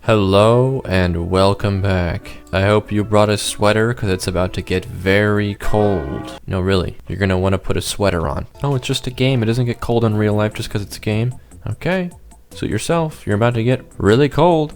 Hello and welcome back. I hope you brought a sweater because it's about to get very cold. No, really, you're gonna want to put a sweater on. Oh, it's just a game. It doesn't get cold in real life just because it's a game. Okay, suit yourself. You're about to get really cold.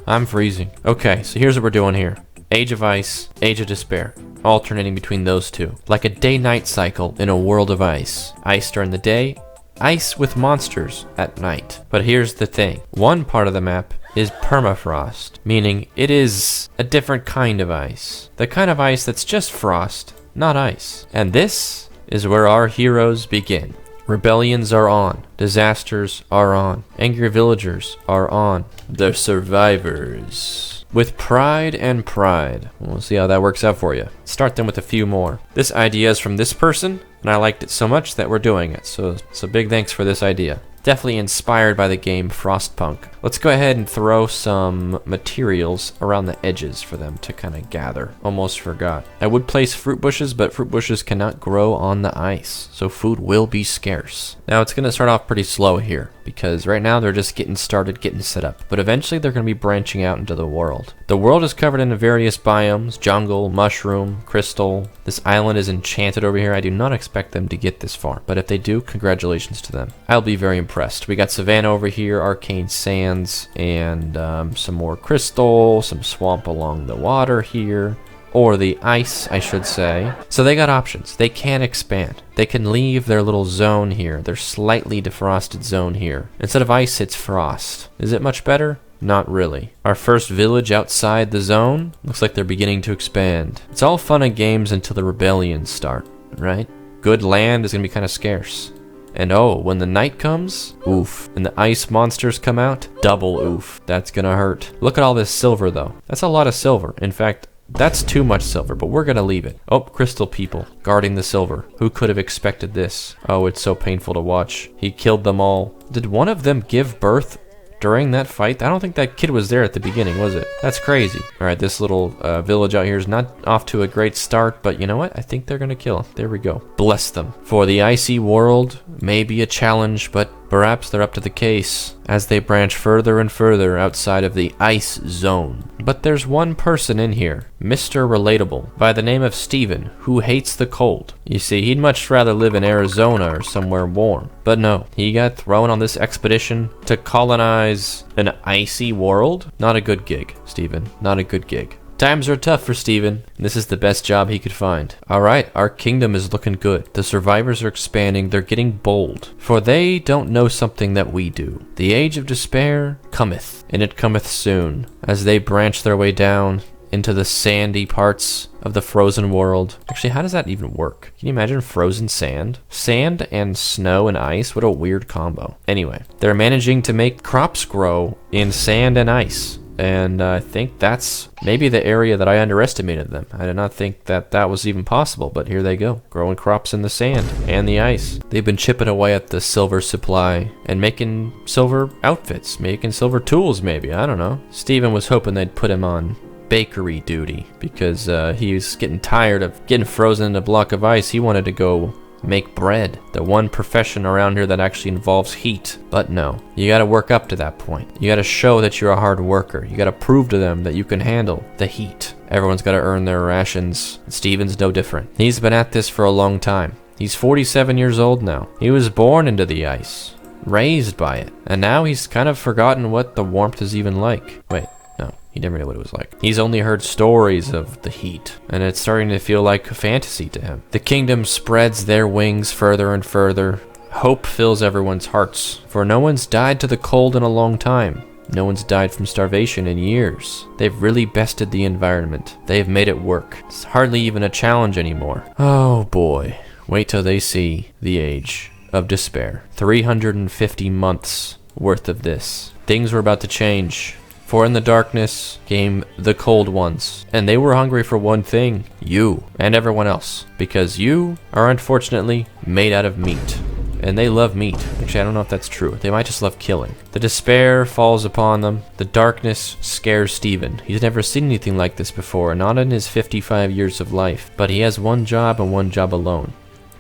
I'm freezing. Okay, so here's what we're doing here. Age of Ice, Age of Despair. Alternating between those two. Like a day-night cycle in a world of ice. Ice during the day, ice with monsters at night. But here's the thing. One part of the map is permafrost, meaning it is a different kind of ice. The kind of ice that's just frost, not ice. And this is where our heroes begin. Rebellions are on. Disasters are on. Angry villagers are on. The survivors. With pride and pride. We'll see how that works out for you. Start them with a few more. This idea is from this person, and I liked it so much that we're doing it. So big thanks for this idea. Definitely inspired by the game Frostpunk. Let's go ahead and throw some materials around the edges for them to kind of gather. Almost forgot. I would place fruit bushes, but fruit bushes cannot grow on the ice, so food will be scarce. Now it's going to start off pretty slow here, because right now they're just getting started, getting set up. But eventually they're going to be branching out into the world. The world is covered in various biomes: jungle, mushroom, crystal. This island is enchanted over here. I do not expect them to get this far, but if they do, congratulations to them. I'll be very impressed. We got savanna over here, arcane sands, and some more crystal, some swamp along the water here. Or the ice, I should say. So they got options. They can expand. They can leave their little zone here, their slightly defrosted zone here. Instead of ice, it's frost. Is it much better? Not really. Our first village outside the zone looks like they're beginning to expand. It's all fun and games until the rebellions start, right? Good land is going to be kind of scarce. And oh, when the night comes, oof. And the ice monsters come out, double oof. That's going to hurt. Look at all this silver, though. That's a lot of silver. In fact, that's too much silver, but we're gonna leave it. Oh, crystal people guarding the silver. Who could have expected this? Oh, it's so painful to watch. He killed them all. Did one of them give birth during that fight? I don't think that kid was there at the beginning, was it? That's crazy. All right, this little village out here is not off to a great start, but you know what? I think they're gonna kill him. There we go. Bless them. For the icy world, may be a challenge, but perhaps they're up to the case as they branch further and further outside of the ice zone. But there's one person in here, Mr. Relatable, by the name of Steven, who hates the cold. You see, he'd much rather live in Arizona or somewhere warm. But no, he got thrown on this expedition to colonize an icy world. Not a good gig, Steven. Not a good gig. Times are tough for Steven. This is the best job he could find. Alright, our kingdom is looking good. The survivors are expanding. They're getting bold. For they don't know something that we do. The age of despair cometh, and it cometh soon, as they branch their way down into the sandy parts of the frozen world. Actually, how does that even work? Can you imagine frozen sand? Sand and snow and ice? What a weird combo. Anyway, they're managing to make crops grow in sand and ice. And I think that's maybe the area that I underestimated them. I did not think that that was even possible, but here they go, growing crops in the sand and the ice. They've been chipping away at the silver supply and making silver outfits, making silver tools maybe, I don't know. Steven was hoping they'd put him on bakery duty because he was getting tired of getting frozen in a block of ice. He wanted to go make bread, the one profession around here that actually involves heat. But no, you gotta work up to that point. You gotta show that you're a hard worker. You gotta prove to them that you can handle the heat. Everyone's gotta earn their rations. Steven's no different. He's been at this for a long time. He's 47 years old now. He was born into the ice, raised by it, and now he's kind of forgotten what the warmth is even like. Wait, no, he never knew what it was like. He's only heard stories of the heat, and it's starting to feel like a fantasy to him. The kingdom spreads their wings further and further. Hope fills everyone's hearts, for no one's died to the cold in a long time. No one's died from starvation in years. They've really bested the environment. They've made it work. It's hardly even a challenge anymore. Oh boy, wait till they see the age of despair. 350 months worth of this. Things were about to change. For in the darkness came the cold ones, and they were hungry for one thing: you and everyone else, because you are unfortunately made out of meat, and they love meat. Actually, I don't know if that's true. They might just love killing. The despair falls upon them. The darkness scares Steven. He's never seen anything like this before, not in his 55 years of life, but he has one job and one job alone: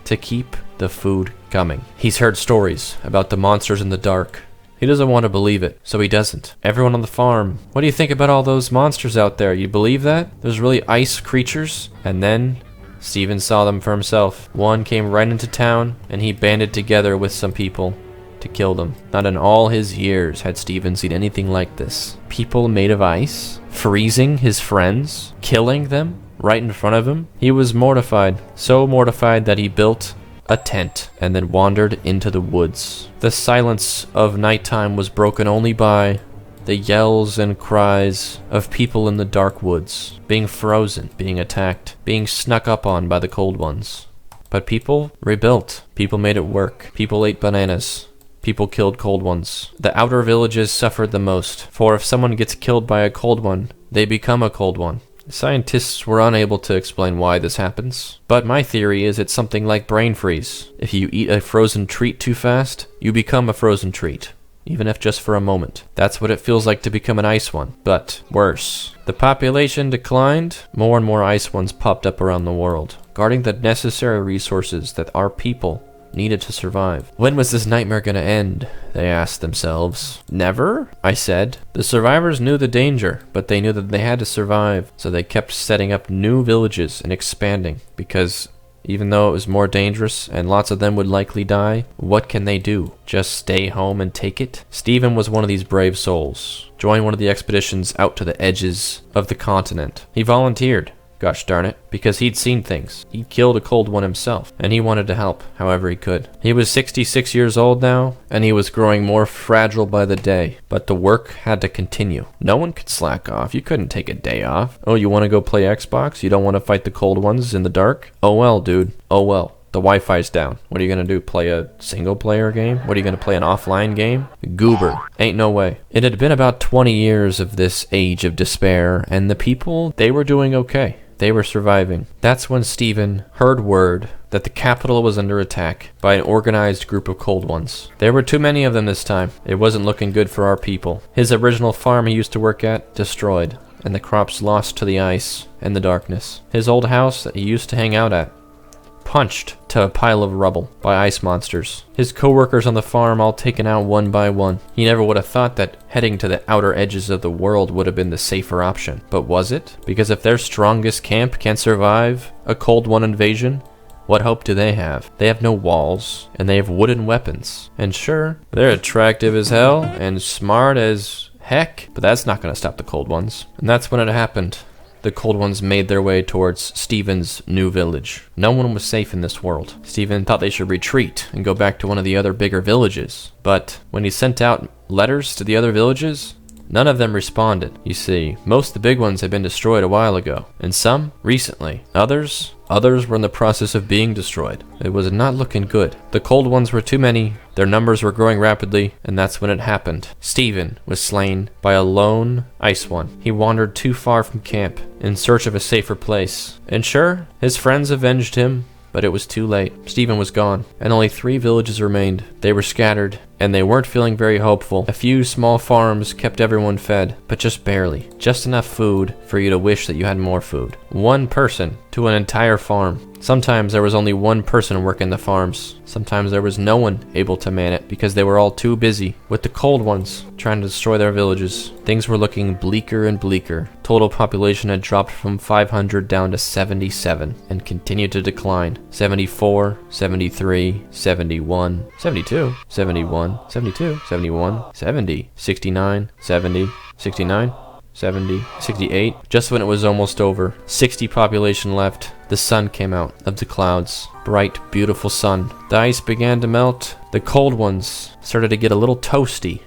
to keep the food coming. He's heard stories about the monsters in the dark. He doesn't want to believe it, so he doesn't. Everyone on the farm, what do you think about all those monsters out there? You believe that? There's really ice creatures? And then Steven saw them for himself. One came right into town, and he banded together with some people to kill them. Not in all his years had Steven seen anything like this. People made of ice, freezing his friends, killing them right in front of him. He was mortified, so mortified that he built a tent and then wandered into the woods. The silence of nighttime was broken only by the yells and cries of people in the dark woods, being frozen, being attacked, being snuck up on by the cold ones. But people rebuilt. People made it work. People ate bananas. People killed cold ones. The outer villages suffered the most, for if someone gets killed by a cold one, they become a cold one. Scientists were unable to explain why this happens, but my theory is it's something like brain freeze. If you eat a frozen treat too fast, you become a frozen treat, even if just for a moment. That's what it feels like to become an ice one, but worse. The population declined, more and more ice ones popped up around the world, guarding the necessary resources that our people needed to survive. When was this nightmare gonna end? They asked themselves. Never, I said. The survivors knew the danger, but they knew that they had to survive, so they kept setting up new villages and expanding, because even though it was more dangerous and lots of them would likely die, what can they do? Just stay home and take it? Steven was one of these brave souls. Joined one of the expeditions out to the edges of the continent. He volunteered. Gosh darn it, because he'd seen things. He'd killed a cold one himself, and he wanted to help however he could. He was 66 years old now, and he was growing more fragile by the day, but the work had to continue. No one could slack off. You couldn't take a day off. Oh, you want to go play Xbox? You don't want to fight the cold ones in the dark? Oh well, dude. Oh well. The Wi-Fi's down. What are you going to do? Play a single-player game? What are you going to play, an offline game? Goober. Ain't no way. It had been about 20 years of this age of despair, and the people, they were doing okay. They were surviving. That's when Steven heard word that the capital was under attack by an organized group of cold ones. There were too many of them this time. It wasn't looking good for our people. His original farm he used to work at, destroyed, and the crops lost to the ice and the darkness. His old house that he used to hang out at, punched to a pile of rubble by ice monsters. His co-workers on the farm all taken out one by one. He never would have thought that heading to the outer edges of the world would have been the safer option. But was it? Because if their strongest camp can't survive a cold one invasion, what hope do they have? They have no walls, and they have wooden weapons. And sure, they're attractive as hell and smart as heck, but that's not going to stop the cold ones. And that's when it happened. The cold ones made their way towards Steven's new village. No one was safe in this world. Steven thought they should retreat and go back to one of the other bigger villages. But when he sent out letters to the other villages, none of them responded. You see, most of the big ones had been destroyed a while ago, and some recently. Others were in the process of being destroyed. It was not looking good. The cold ones were too many, their numbers were growing rapidly, and that's when it happened. Steven was slain by a lone ice one. He wandered too far from camp in search of a safer place. And sure, his friends avenged him, but it was too late. Steven was gone, and only 3 villages remained. They were scattered, and they weren't feeling very hopeful. A few small farms kept everyone fed, but just barely. Just enough food for you to wish that you had more food. 1 person to an entire farm. Sometimes there was only 1 person working the farms. Sometimes there was no one able to man it because they were all too busy with the cold ones trying to destroy their villages. Things were looking bleaker and bleaker. Total population had dropped from 500 down to 77 and continued to decline. 74, 73, 71, 72, 71, 72, 71, 70, 69, 70, 69, 70, 68. Just when it was almost over, 60 population left, the sun came out of the clouds. Bright, beautiful sun. The ice began to melt. The cold ones started to get a little toasty.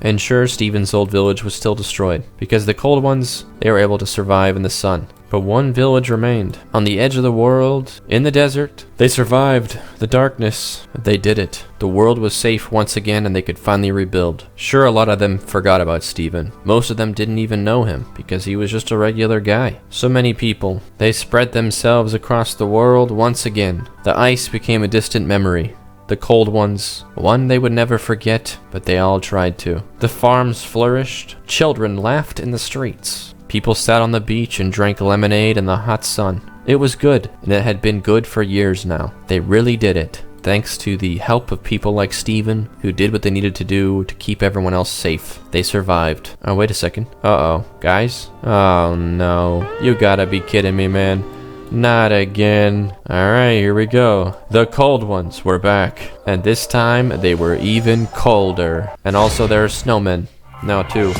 And sure, Steven's old village was still destroyed, because the cold ones, they were able to survive in the sun. But 1 village remained. On the edge of the world, in the desert, they survived the darkness. They did it. The world was safe once again, and they could finally rebuild. Sure, a lot of them forgot about Steven. Most of them didn't even know him, because he was just a regular guy. So many people, they spread themselves across the world once again. The ice became a distant memory. The cold ones, one they would never forget, but they all tried to. The farms flourished. Children laughed in the streets. People sat on the beach and drank lemonade in the hot sun. It was good, and it had been good for years now. They really did it. thanks to the help of people like Steven, who did what they needed to do to keep everyone else safe. They survived. Oh, wait a second. Uh-oh. Guys? Oh, no. You gotta be kidding me, man. Not again. Alright, here we go. The cold ones were back. And this time, they were even colder. And also there are snowmen now, too.